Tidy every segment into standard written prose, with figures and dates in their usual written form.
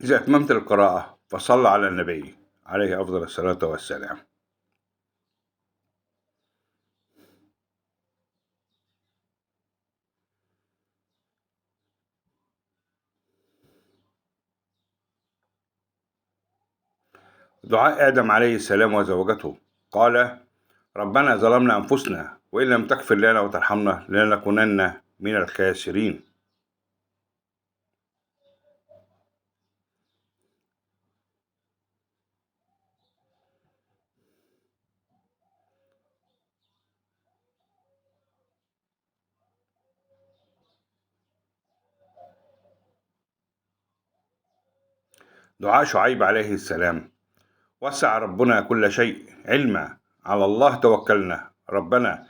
إذا أتممت القراءة فصل على النبي عليه أفضل الصلاة والسلام. دعاء آدم عليه السلام وزوجته، قال: ربنا ظلمنا أنفسنا وإن لم تغفر لنا وترحمنا لنكونن من الخاسرين. دعاء شعيب عليه السلام: وسع ربنا كل شيء علما، على الله توكلنا، ربنا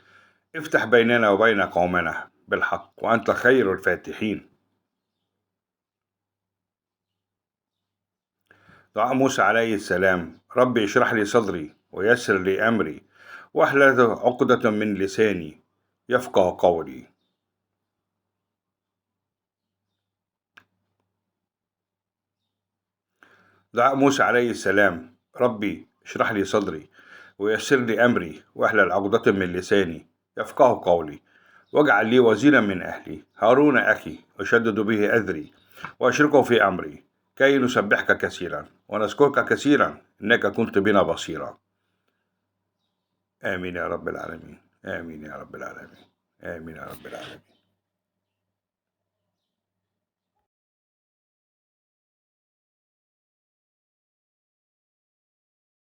افتح بيننا وبين قومنا بالحق وأنت خير الفاتحين. دعاء موسى عليه السلام: ربي اشرح لي صدري ويسر لي أمري واحلل عقدة من لساني يفقه قولي. دعاء موسى عليه السلام: ربي اشرح لي صدري ويسر لي أمري واحلل عقدة من لساني يفقه قولي، واجعل لي وزيرا من أهلي هارون أخي أشدد به أذري وأشركه في أمري كي نسبحك كثيرا ونذكرك كثيرا إنك كنت بنا بصيرا. آمين يا رب العالمين، آمين يا رب العالمين، آمين يا رب العالمين.